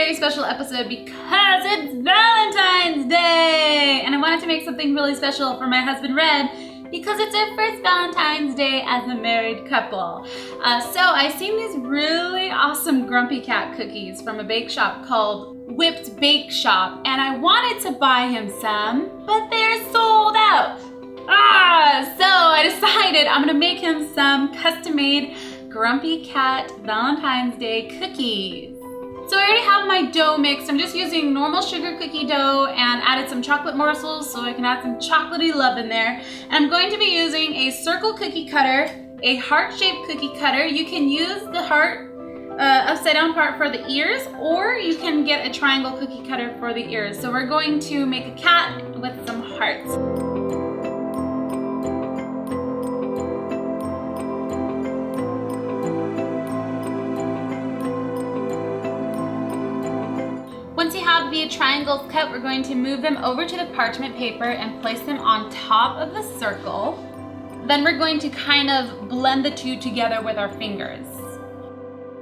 very special episode because it's Valentine's Day! And I wanted to make something really special for my husband Red because it's our first Valentine's Day as a married couple. So I seen these really awesome Grumpy Cat cookies from a bake shop called whippedbakeshop, and I wanted to buy him some, but they're sold out. So I decided I'm gonna make him some custom-made Grumpy Cat Valentine's Day cookies. So I already have my dough mixed. I'm just using normal sugar cookie dough and added some chocolate morsels so I can add some chocolatey love in there. And I'm going to be using a circle cookie cutter, a heart-shaped cookie cutter. You can use the heart upside down part for the ears, or you can get a triangle cookie cutter for the ears. So we're going to make a cat with some hearts. Once you have the triangles cut, we're going to move them over to the parchment paper and place them on top of the circle. Then we're going to kind of blend the two together with our fingers.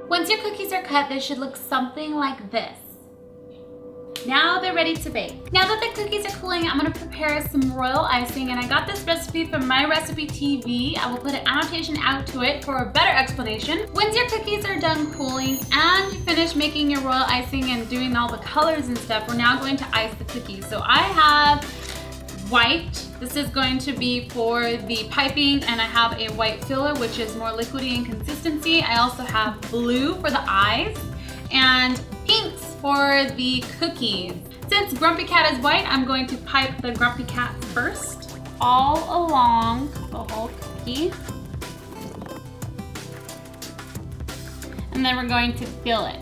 Once your cookies are cut, they should look something like this. Now they're ready to bake. Now that the cookies are cooling, I'm gonna prepare some royal icing, and I got this recipe from My Recipe TV. I will put an annotation out to it for a better explanation. Once your cookies are done cooling and you finish making your royal icing and doing all the colors and stuff, we're now going to ice the cookies. So I have white. This is going to be for the piping, and I have a white filler, which is more liquidy in consistency. I also have blue for the eyes and pinks for the cookies. Since Grumpy Cat is white, I'm going to pipe the Grumpy Cat first, all along the whole cookie. And then we're going to fill it.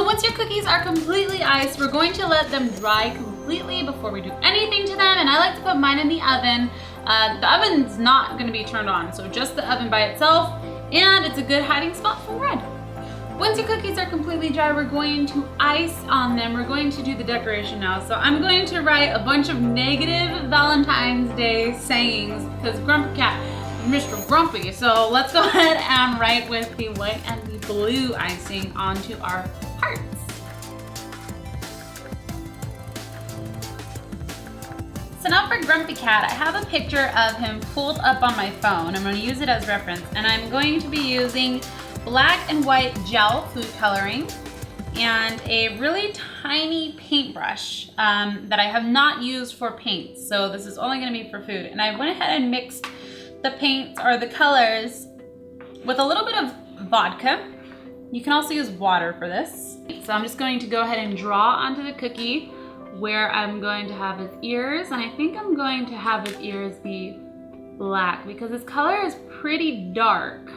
Once your cookies are completely iced, we're going to let them dry completely before we do anything to them. And I like to put mine in the oven. The oven's not going to be turned on, so just the oven by itself, and it's a good hiding spot for Red. Once your cookies are completely dry, we're going to ice on them. We're going to do the decoration now. So I'm going to write a bunch of negative Valentine's Day sayings because Grumpy Cat is Mr. Grumpy. So let's go ahead and write with the white and the blue icing onto our hearts. So now for Grumpy Cat, I have a picture of him pulled up on my phone. I'm going to use it as reference, and I'm going to be using black and white gel food coloring and a really tiny paintbrush that I have not used for paint. So this is only going to be for food. And I went ahead and mixed the paints or the colors with a little bit of vodka. You can also use water for this. So I'm just going to go ahead and draw onto the cookie where I'm going to have his ears, and I think I'm going to have his ears be black because his color is pretty dark.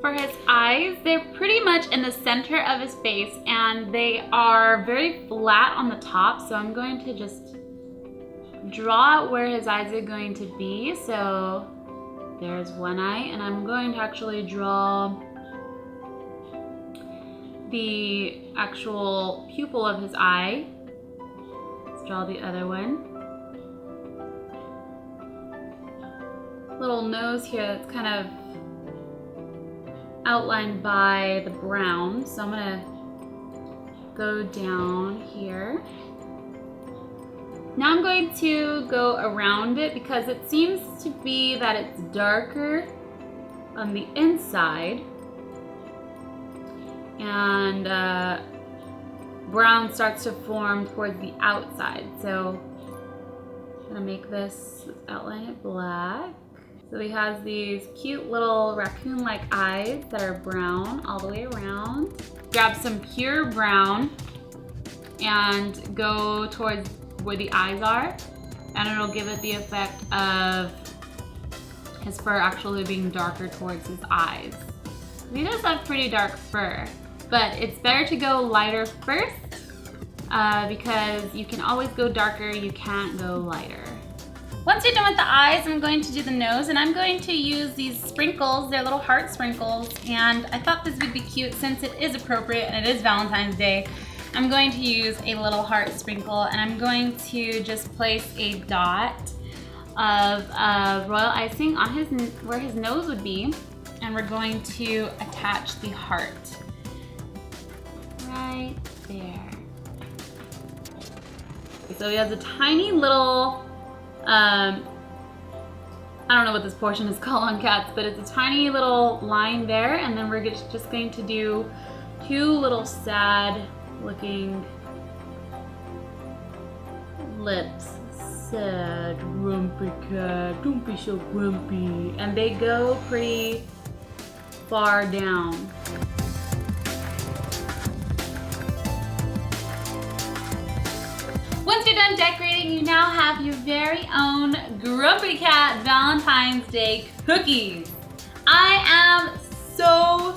For his eyes, they're pretty much in the center of his face and they are very flat on the top, so I'm going to just draw out where his eyes are going to be. So there's one eye, and I'm going to actually draw the actual pupil of his eye. Let's draw the other one. Little nose here that's kind of outlined by the brown. So I'm gonna go down here. Now I'm going to go around it because it seems to be that it's darker on the inside and brown starts to form towards the outside. So I'm gonna make this, outline it black. So he has these cute little raccoon-like eyes that are brown all the way around. Grab some pure brown and go towards where the eyes are, and it'll give it the effect of his fur actually being darker towards his eyes. He does have pretty dark fur, but it's better to go lighter first because you can always go darker, you can't go lighter. Once you're done with the eyes, I'm going to do the nose, and I'm going to use these sprinkles. They're little heart sprinkles, and I thought this would be cute since it is appropriate and it is Valentine's Day. I'm going to use a little heart sprinkle, and I'm going to just place a dot of royal icing on where his nose would be, and we're going to attach the heart right there. So he has a tiny little, I don't know what this portion is called on cats, but it's a tiny little line there, and then we're just going to do 2 little sad looking lips. Sad, grumpy cat, don't be so grumpy. And they go pretty far down. Once you're done decorating, you now have your very own Grumpy Cat Valentine's Day cookies. I am so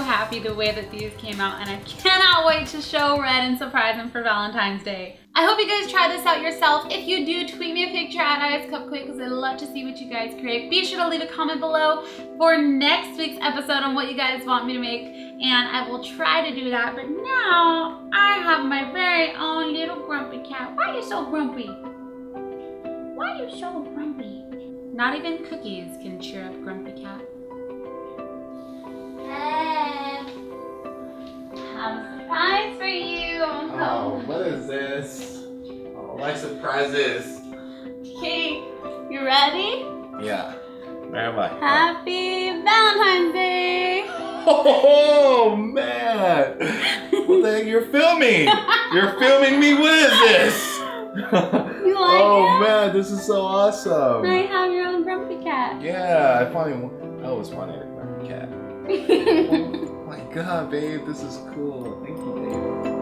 happy the way that these came out, and I cannot wait to show Red and surprise him for Valentine's Day. I hope you guys try this out yourself. If you do, tweet me a picture at iHasCupquake because I'd love to see what you guys create. Be sure to leave a comment below for next week's episode on what you guys want me to make, and I will try to do that. But now I have my very own little grumpy cat. Why are you so grumpy? Why are you so grumpy? Not even cookies can cheer up Grumpy Cat. Hey, I have a surprise for you. Oh, what is this? Oh, I like surprises. Okay, you ready? Yeah. Where am I? Happy Valentine's Day! Oh man! What the heck? You're filming! You're filming me. What is this? You like oh it? Man, this is so awesome. Now you have your own Grumpy Cat. Yeah, I always wanted a grumpy cat. Oh my god, babe, this is cool. Thank you, babe.